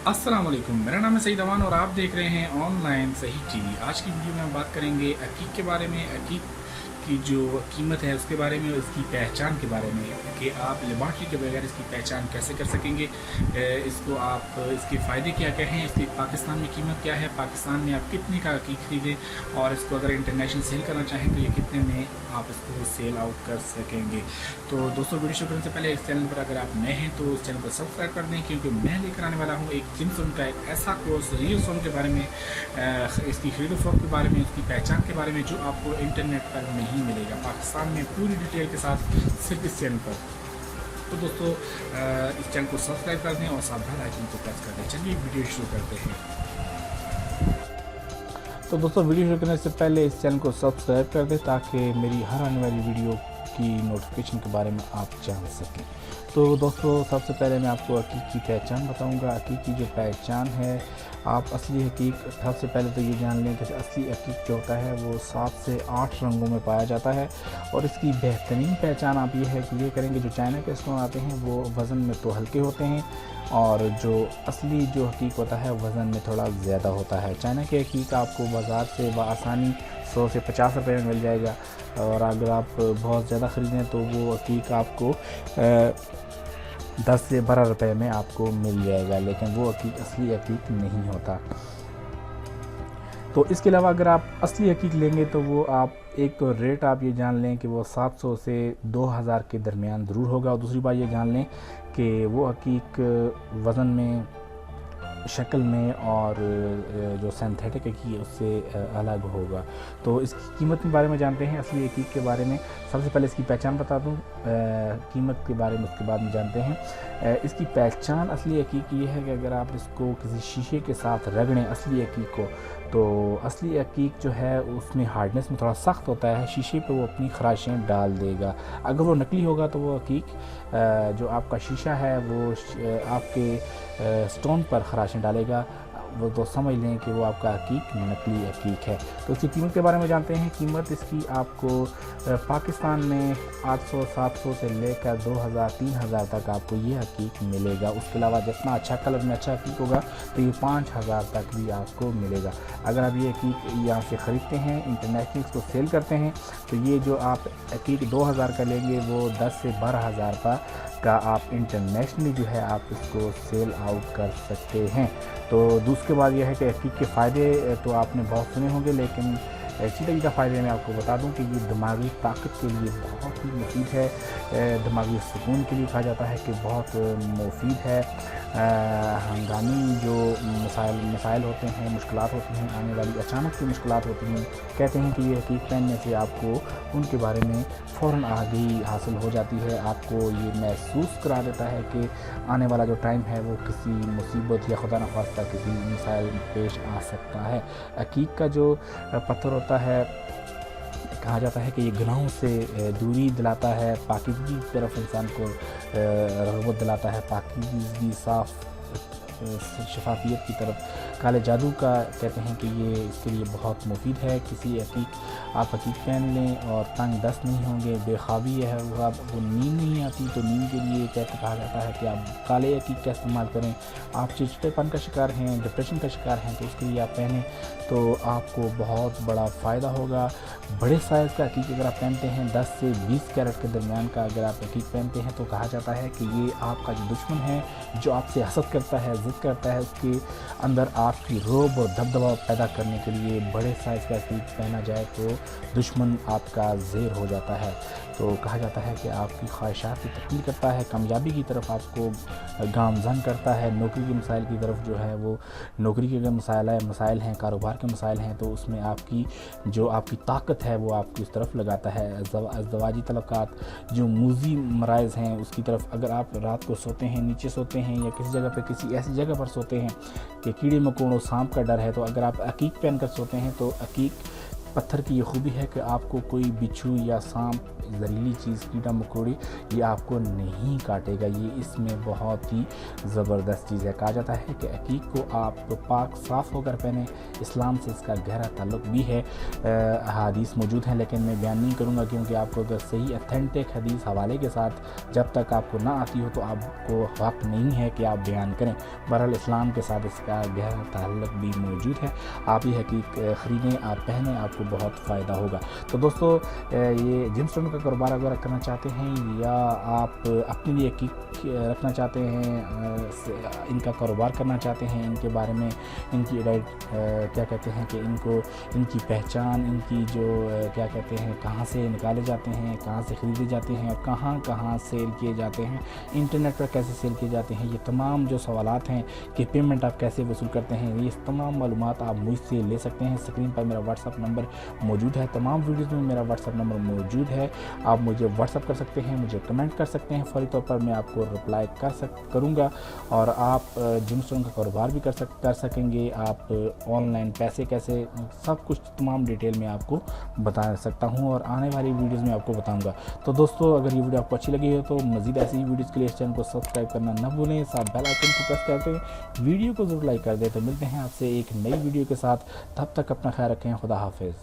अस्सलाम वालेकुम, मेरा नाम है सईद अमान और आप देख रहे हैं ऑनलाइन सही टीवी। आज की वीडियो में हम बात करेंगे अकीक के बारे में। अकीक की जो कीमत है उसके बारे में और इसकी पहचान के बारे में कि आप लेबॉर्ट्री के बगैर इसकी पहचान कैसे कर सकेंगे। इसको आप इसके फ़ायदे क्या क्या हैं, इसकी पाकिस्तान में कीमत क्या है, पाकिस्तान में आप कितने का अकीक खरीदें और इसको अगर इंटरनेशनल सेल करना चाहें तो ये कितने में आप इसको सेल आउट कर सकेंगे। तो दोस्तों, वीडियो शुरू करने से पहले इस चैनल पर अगर आप नए हैं तो इस चैनल को सब्सक्राइब कर दें, क्योंकि मैं लेकर आने वाला हूँ एक जिम का एक ऐसा कोर्स रियल सोन के बारे में, इसकी खरीदो फरोख्त के बारे में, इसकी पहचान के बारे में, जो आपको इंटरनेट पर नहीं मिलेगा पाकिस्तान में, पूरी डिटेल के साथ सिर्फ इस चैनल पर। तो दोस्तों, इस चैनल को सब्सक्राइब कर दें और साथ बेल आइकन को प्रेस कर दें। चलिए वीडियो शुरू करते हैं। तो दोस्तों, वीडियो शुरू करने से पहले इस चैनल को सब्सक्राइब कर दें ताकि मेरी हर आने वाली वीडियो की नोटिफिकेशन के बारे में आप जान सकें। तो दोस्तों, सबसे पहले मैं आपको अकीक की पहचान बताऊंगा। अकीक की जो पहचान है, आप असली अकीक, सबसे पहले तो ये जान लें कि असली अकीक जो होता है वो 7 से 8 रंगों में पाया जाता है। और इसकी बेहतरीन पहचान आप ये है कि ये करेंगे, जो चाइना के स्टोन आते हैं वो वज़न में तो हल्के होते हैं और जो असली जो हकीक होता है वज़न में थोड़ा ज़्यादा होता है। चाइना के हकीक आपको बाज़ार से बआसानी 100 से 50 रुपये में मिल जाएगा, और अगर आप बहुत ज़्यादा ख़रीदें तो वो हकीक आपको 10 से 12 रुपये में आपको मिल जाएगा, लेकिन वो हकीक असली हकीक नहीं होता। तो इसके अलावा अगर आप असली हकीक लेंगे तो वो आप एक तो रेट आप ये जान लें कि वो 700 से 2000 के दरमियान ज़रूर होगा, और दूसरी बात ये जान लें कि वो हकीक वज़न में, शक्ल में और जो सिंथेटिक की उससे अलग होगा। तो इसकी कीमत के बारे में जानते हैं, असली हकीक के बारे में। सबसे पहले इसकी पहचान बता दूं, कीमत के बारे में उसके बाद में जानते हैं। इसकी पहचान असली हकीक ये है कि अगर आप इसको किसी शीशे के साथ रगड़ें असली हकीक को, तो असली हकीक जो है उसमें हार्डनेस में थोड़ा सख्त होता है, शीशे पे वो अपनी खराशें डाल देगा। अगर वो नकली होगा तो वो हकीक जो आपका शीशा है वो आपके स्टोन पर खराशें डालेगा, वो तो समझ लें कि वो आपका हकीक नकली हकीक है। तो इसकी कीमत के बारे में जानते हैं। कीमत इसकी आपको पाकिस्तान में 800-700 से लेकर 2000-3000 तक आपको ये हकीक मिलेगा। उसके अलावा जितना अच्छा कलर में अच्छा हकीक होगा तो ये 5000 तक भी आपको मिलेगा। अगर आप ये हकीक यहाँ से ख़रीदते हैं, इंटरनेशनल इसको सेल करते हैं, तो ये जो आप हकीक 2000 का लेंगे वो 10 से 12000 का आप इंटरनेशनली जो है आप इसको सेल आउट कर सकते हैं। तो दूसरे बात यह है कि हकीक के फ़ायदे तो आपने बहुत सुने होंगे, लेकिन सीधा फ़ायदे मैं आपको बता दूं कि ये दिमागी ताकत के लिए बहुत ही मुफीद है, दिमागी सुकून के लिए कहा जाता है कि बहुत मुफीद है। हंगामी जो मसाइल होते हैं, मुश्किलात होती हैं, आने वाली अचानक की मुश्किलात होती हैं, कहते हैं कि ये हकीक पहनने से आपको उनके बारे में फ़ौरन आगाही हासिल हो जाती है। आपको ये महसूस करा देता है कि आने वाला जो टाइम है वो किसी मुसीबत या खुदा न खास्ता किसी मसाइल पेश आ सकता है। हकीक का जो पत्थर होता है, कहा जाता है कि ये गुनाहों से दूरी दिलाता है, पाकीज़गी की तरफ इंसान को रग़बत दिलाता है, पाकीज़गी, साफ़ शफाफियत की तरफ। काले जादू का कहते हैं कि ये इसके लिए बहुत मुफीद है। किसी आप हकीक पहन लें और तंग दस्त नहीं होंगे, बेख्वाबी है वो नींद नहीं आती तो नींद के लिए कहते कहा जाता है कि आप काले हकीक का इस्तेमाल करें। आप चिड़चिड़ेपन का शिकार हैं, डिप्रेशन का शिकार हैं, तो उसके लिए आप पहनें तो आपको बहुत बड़ा फ़ायदा होगा। बड़े साइज़ का हकीक अगर आप पहनते हैं, 10 से 20 कैरेट के दरमियान का अगर आप हकीक पहनते हैं, तो कहा जाता है कि ये आपका जो दुश्मन है, जो आपसे हसद करता है, ज़िद करता है, उसके अंदर आपकी रोब और दबदबा पैदा करने के लिए बड़े साइज़ का हकीक पहना जाए तो दुश्मन आपका ज़ेर हो जाता है। तो कहा जाता है कि आपकी ख्वाहिशात की तकमील करता है, कामयाबी की तरफ आपको गामज़न करता है, नौकरी के मसाइल की तरफ जो है वो, नौकरी के अगर मसाइल हैं, कारोबार के मसाइल हैं, तो उसमें आपकी जो आपकी ताकत है वो आपकी उस तरफ लगाता है। अज़दवाजी तलक़ात, जो मूज़ी मराइज़ हैं, उसकी तरफ अगर आप रात को सोते हैं, नीचे सोते हैं या किसी जगह पर, किसी ऐसी जगह पर सोते हैं कि कीड़े मकोड़ों सांप का डर है, तो अगर आप हकीक पहन कर सोते हैं तो हकीक پتھر کی یہ خوبی ہے کہ آپ کو کوئی بچھو یا سانپ زہریلی چیز کیڑا مکوڑی یہ آپ کو نہیں کاٹے گا. یہ اس میں بہت ہی زبردست چیز ہے. کہا جاتا ہے کہ عقیق کو آپ پاک صاف ہو کر پہنیں. اسلام سے اس کا گہرا تعلق بھی ہے. حدیث موجود ہیں لیکن میں بیان نہیں کروں گا کیونکہ آپ کو اگر صحیح اتھینٹک حدیث حوالے کے ساتھ جب تک آپ کو نہ آتی ہو تو آپ کو حق نہیں ہے کہ آپ بیان کریں. بہرحال اسلام کے ساتھ اس کا گہرا تعلق بھی موجود ہے. آپ یہ حقیق خریدیں, آپ پہنیں, آپ کو بہت فائدہ ہوگا. تو دوستو یہ جیم اسٹون کا کاروبار اگر کرنا چاہتے ہیں یا آپ اپنے لیے حقیق رکھنا چاہتے ہیں, ان کا کاروبار کرنا چاہتے ہیں, ان کے بارے میں ان کی کیا کہتے ہیں کہ ان کی پہچان, ان کی جو کیا کہتے ہیں کہاں سے نکالے جاتے ہیں, کہاں سے خریدے جاتے ہیں اور کہاں سیل کیے جاتے ہیں, انٹرنیٹ پر کیسے سیل کیے جاتے ہیں, یہ تمام جو سوالات ہیں کہ پیمنٹ آپ کیسے وصول کرتے ہیں, یہ تمام معلومات آپ مجھ سے لے سکتے ہیں. اسکرین پر میرا واٹس ایپ نمبر موجود ہے, تمام ویڈیوز میں میرا واٹس ایپ نمبر موجود ہے. آپ مجھے واٹس ایپ کر سکتے ہیں, مجھے کمنٹ کر سکتے ہیں, فوری طور پر میں آپ کو رپلائی کروں گا اور آپ جیم اسٹون کا کاروبار بھی کر سکیں گے. آپ آن لائن پیسے کیسے, سب کچھ تمام ڈیٹیل میں آپ کو بتا سکتا ہوں اور آنے والی ویڈیوز میں آپ کو بتاؤں گا. تو دوستو اگر یہ ویڈیو آپ کو اچھی لگی ہے تو مزید ایسی ہی ویڈیوز کے لیے اس چینل کو سبسکرائب کرنا نہ بھولیں, ساتھ بیل آئیکن کو پریس کرتے ویڈیو کو ضرور لائک کر دیں. تو ملتے ہیں آپ سے ایک نئی ویڈیو کے ساتھ, تب تک اپنا خیال رکھیں. خدا حافظ.